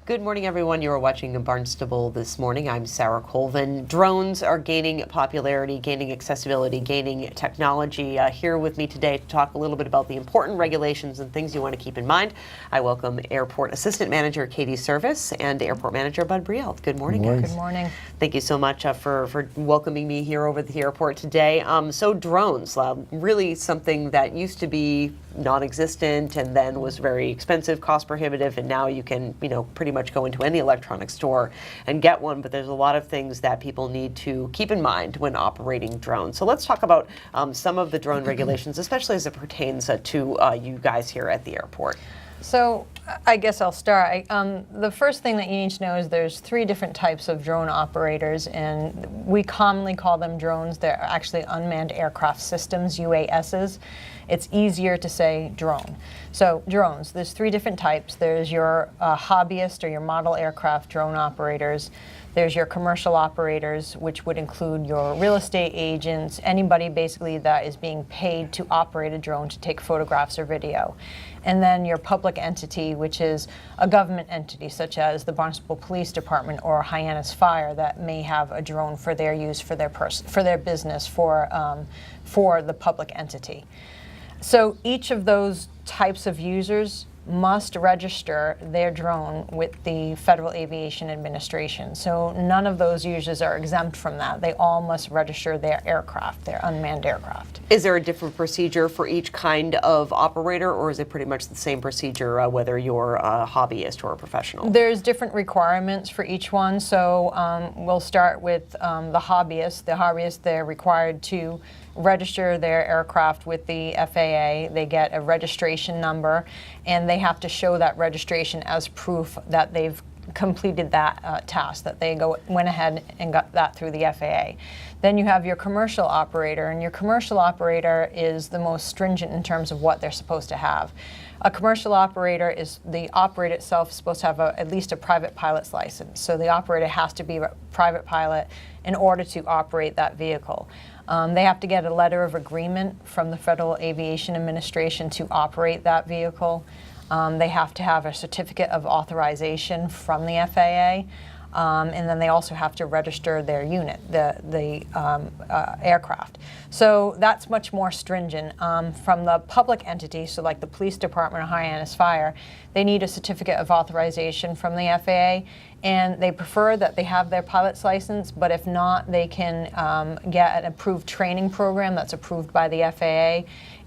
Good morning, everyone. You are watching Barnstable this morning. I'm Sarah Colvin. Drones are gaining popularity, gaining accessibility, gaining technology. Here with me today to talk a little bit about the important regulations and things you want to keep in mind. I welcome Airport Assistant Manager Katie Servis and Airport Manager Bud Breault. Good morning, guys. Good morning. Thank you so much for welcoming me here over at the airport today. So drones, really something that used to be non-existent and then was very expensive, cost prohibitive, and now you can, pretty much go into any electronics store and get one, but there's a lot of things that people need to keep in mind when operating drones. So let's talk about some of the drone regulations, especially as it pertains to you guys here at the airport. So I guess I'll start. The first thing that you need to know is there's 3 different types of drone operators, and we commonly call them drones. They're actually unmanned aircraft systems, UASs. It's easier to say drone. So drones, there's 3 different types. There's your hobbyist or your model aircraft drone operators. There's your commercial operators, which would include your real estate agents, anybody basically that is being paid to operate a drone to take photographs or video. And then your public entity, which is a government entity, such as the Barnstable Police Department or Hyannis Fire, that may have a drone for their use, for their business, for the public entity. So each of those types of users must register their drone with the Federal Aviation Administration. So none of those users are exempt from that. They all must register their aircraft, their unmanned aircraft. Is there a different procedure for each kind of operator, or is it pretty much the same procedure whether you're a hobbyist or a professional? There's different requirements for each one. So we'll start with the hobbyist. The hobbyist, they're required to register their aircraft with the FAA. They get a registration number, and they have to show that registration as proof that they've completed that task, that they went ahead and got that through the FAA. Then you have your commercial operator, and your commercial operator is the most stringent in terms of what they're supposed to have. A commercial operator is, the operator itself is supposed to have at least a private pilot's license. So the operator has to be a private pilot in order to operate that vehicle. They have to get a letter of agreement from the Federal Aviation Administration to operate that vehicle. They have to have a certificate of authorization from the FAA. And then they also have to register their unit, the aircraft. So that's much more stringent. From the public entity, so like the police department or Hyannis Fire, they need a certificate of authorization from the FAA, and they prefer that they have their pilot's license, but if not, they can get an approved training program that's approved by the FAA.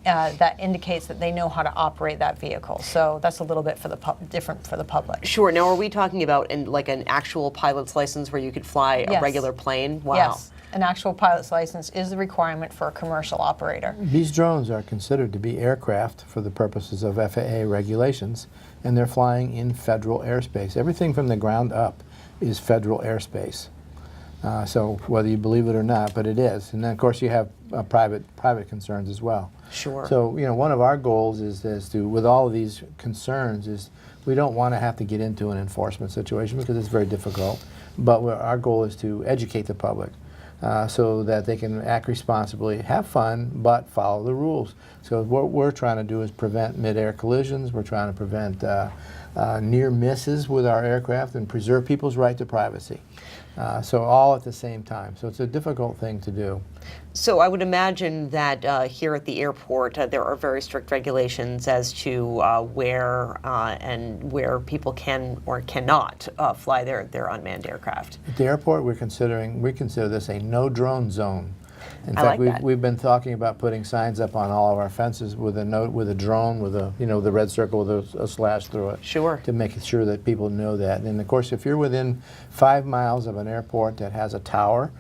That indicates that they know how to operate that vehicle. So that's a little bit for the different for the public. Sure. Now, are we talking about like an actual pilot's license where you could fly a regular plane? Wow. Yes. An actual pilot's license is the requirement for a commercial operator. These drones are considered to be aircraft for the purposes of FAA regulations, and they're flying in federal airspace. Everything from the ground up is federal airspace. So whether you believe it or not, but it is. And then, of course, you have private concerns as well. Sure. So, one of our goals is to, with all of these concerns, is we don't want to have to get into an enforcement situation because it's very difficult. But our goal is to educate the public so that they can act responsibly, have fun, but follow the rules. So what we're trying to do is prevent mid-air collisions. We're trying to prevent near misses with our aircraft and preserve people's right to privacy. So all at the same time. So it's a difficult thing to do. So I would imagine that here at the airport there are very strict regulations as to where people can or cannot fly their unmanned aircraft. At the airport, we consider this a no drone zone. In I fact, like that. we've been talking about putting signs up on all of our fences with a note, with a drone, with a the red circle with a slash through it. Sure. To make sure that people know that. And of course, if you're within 5 miles of an airport that has a tower,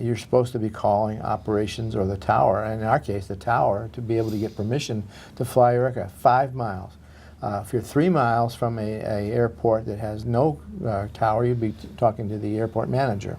you're supposed to be calling operations or the tower, and in our case, the tower, to be able to get permission to fly your aircraft. 5 miles. If you're 3 miles from a airport that has no tower, you'd be talking to the airport manager.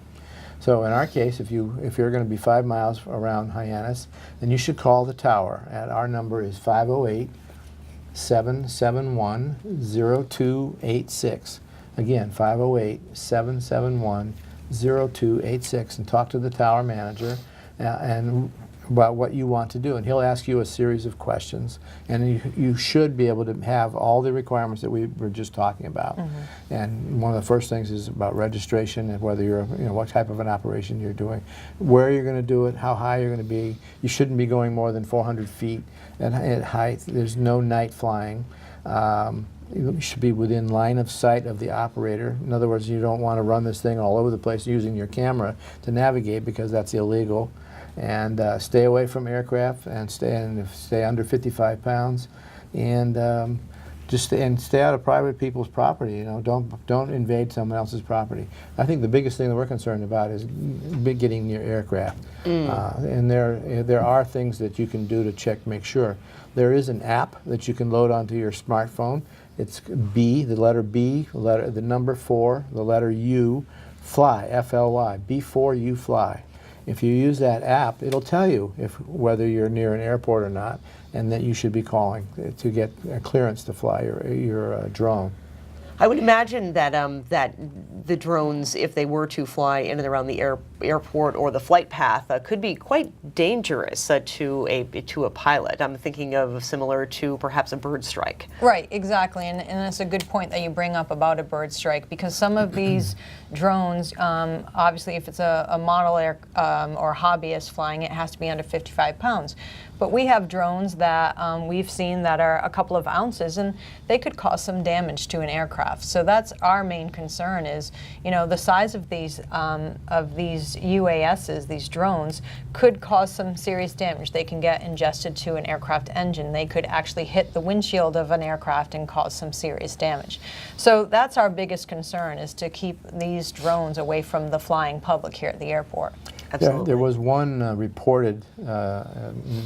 So in our case, if you're going to be 5 miles around Hyannis, then you should call the tower. And our number is 508-771-0286. Again, 508-771-0286, and talk to the tower manager. And about what you want to do, and he'll ask you a series of questions, and you should be able to have all the requirements that we were just talking about. And one of the first things is about registration and whether you're, what type of an operation you're doing, where you're going to do it, how high you're going to be. You shouldn't be going more than 400 feet at height. There's no night flying. You should be within line of sight of the operator. In other words, you don't want to run this thing all over the place using your camera to navigate, because that's illegal. And stay away from aircraft, and stay under 55 pounds, and stay out of private people's property. Don't invade someone else's property. I think the biggest thing that we're concerned about is getting near aircraft. And there are things that you can do to check, make sure. There is an app that you can load onto your smartphone. It's B, the letter B, the number 4, the letter U, fly, F-L-Y, B4U fly. If you use that app, it'll tell you whether you're near an airport or not, and that you should be calling to get a clearance to fly your drone. I would imagine that that the drones, if they were to fly in and around the airport or the flight path, could be quite dangerous to a pilot. I'm thinking of similar to perhaps a bird strike. Right, exactly, and it's a good point that you bring up about a bird strike, because some of these drones, obviously if it's a model air or hobbyist flying, it has to be under 55 pounds. But we have drones that we've seen that are a couple of ounces, and they could cause some damage to an aircraft. So that's our main concern is, the size of these UASs, these drones, could cause some serious damage. They can get ingested to an aircraft engine. They could actually hit the windshield of an aircraft and cause some serious damage. So that's our biggest concern, is to keep these drones away from the flying public here at the airport. Absolutely. There was one reported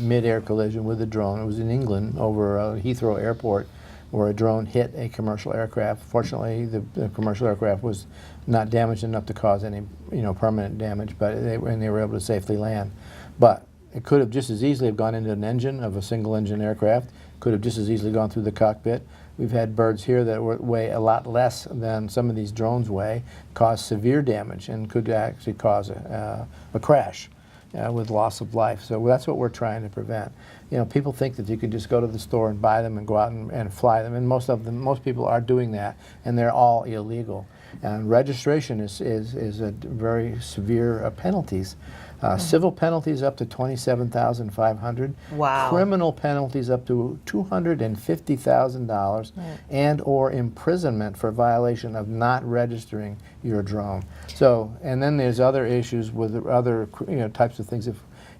mid-air collision with a drone. It was in England over Heathrow Airport, where a drone hit a commercial aircraft. Fortunately, the commercial aircraft was not damaged enough to cause any permanent damage, but they were able to safely land. But it could have just as easily have gone into an engine of a single-engine aircraft. Could have just as easily gone through the cockpit. We've had birds here that weigh a lot less than some of these drones weigh, cause severe damage, and could actually cause a crash with loss of life. So that's what we're trying to prevent. People think that you can just go to the store and buy them and go out and fly them, and most people are doing that, and they're all illegal. And registration is a very severe penalties. Civil penalties up to $27,500. Wow. Criminal penalties up to $250,000, and/or imprisonment for violation of not registering your drone. So, and then there's other issues with other types of things.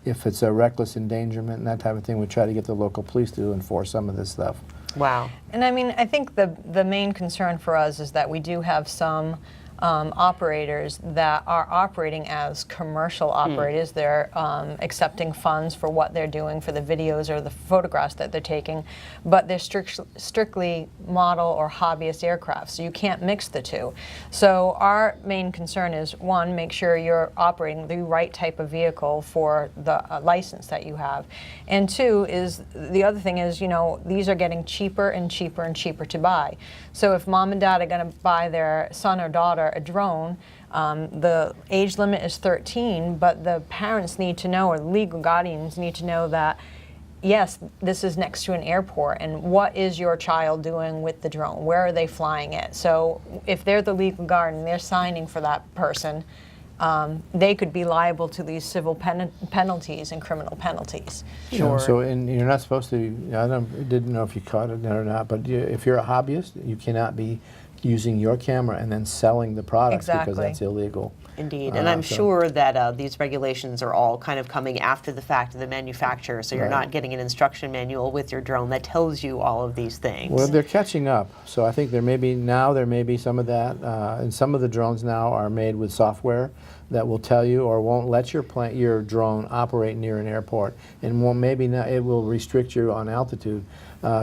If it's a reckless endangerment and that type of thing, we try to get the local police to enforce some of this stuff. Wow. And I think the main concern for us is that we do have some operators that are operating as commercial operators. They're accepting funds for what they're doing, for the videos or the photographs that they're taking, but they're strictly model or hobbyist aircraft, so you can't mix the two. So our main concern is, one, make sure you're operating the right type of vehicle for the license that you have, and two is, the other thing is, these are getting cheaper and cheaper and cheaper to buy. So if mom and dad are going to buy their son or daughter a drone, the age limit is 13, but the parents need to know, or the legal guardians need to know that, yes, this is next to an airport, and what is your child doing with the drone? Where are they flying it? So if they're the legal guardian, they're signing for that person, they could be liable to these civil penalties and criminal penalties. Sure. So, and you're not supposed to, I didn't know if you caught it or not, but if you're a hobbyist, you cannot be using your camera and then selling the products, because that's illegal. Indeed, and I'm sure that these regulations are all kind of coming after the fact of the manufacturer, so you're not getting an instruction manual with your drone that tells you all of these things. Well, they're catching up, so I think there may be some of that, and some of the drones now are made with software that will tell you or won't let your drone operate near an airport, and it will restrict you on altitude.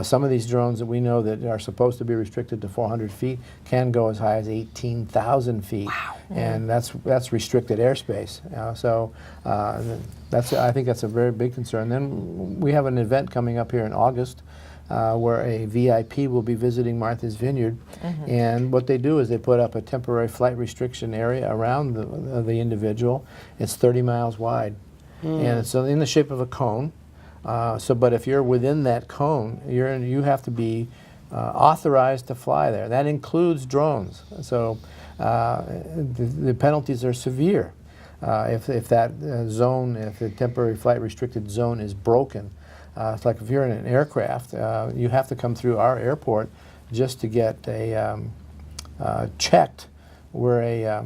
Some of these drones that we know that are supposed to be restricted to 400 feet can go as high as 18,000 feet. Wow. And that's restricted airspace. I think that's a very big concern. Then we have an event coming up here in August where a VIP will be visiting Martha's Vineyard, and what they do is they put up a temporary flight restriction area around the individual. It's 30 miles wide. and it's in the shape of a cone. But if you're within that cone, you have to be authorized to fly there. That includes drones. So the penalties are severe. If that zone, if the temporary flight restricted zone is broken, it's like if you're in an aircraft, you have to come through our airport just to get checked. We're a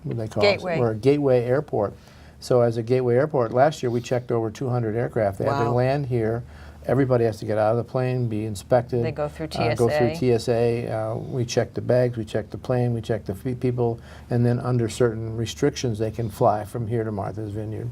what do they call Gateway. us? We're a gateway airport. So as a gateway airport, last year we checked over 200 aircraft. They had to Wow. land here. Everybody has to get out of the plane, be inspected. They go through TSA. Go through TSA. We check the bags, we check the plane, we check the people, and then under certain restrictions, they can fly from here to Martha's Vineyard.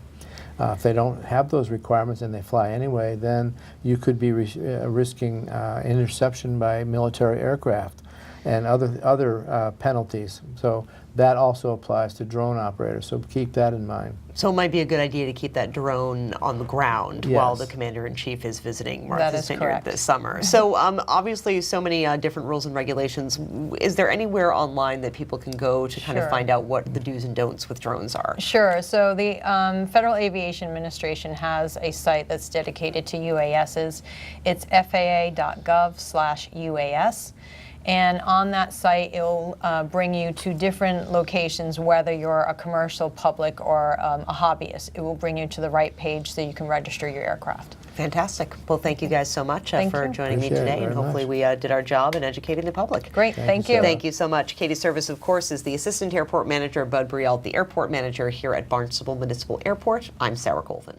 If they don't have those requirements and they fly anyway, then you could be risking interception by military aircraft and other penalties. So that also applies to drone operators. So keep that in mind. So it might be a good idea to keep that drone on the ground while Yes. the commander-in-chief is visiting That Martha's is Vineyard correct. this summer. So obviously so many different rules and regulations. Is there anywhere online that people can go to kind of Sure. find out what the do's and don'ts with drones are? Sure. So the Federal Aviation Administration has a site that's dedicated to UASs. It's faa.gov/UAS. And on that site, it'll bring you to different locations, whether you're a commercial, public, or a hobbyist. It will bring you to the right page so you can register your aircraft. Fantastic. Well, thank you guys so much Thank for you. joining me Appreciate it today, and very hopefully much. we did our job in educating the public. Great. Thank you. Sarah. Thank you so much. Katie Servis, of course, is the Assistant Airport Manager, Bud Breault, the Airport Manager here at Barnstable Municipal Airport. I'm Sarah Colvin.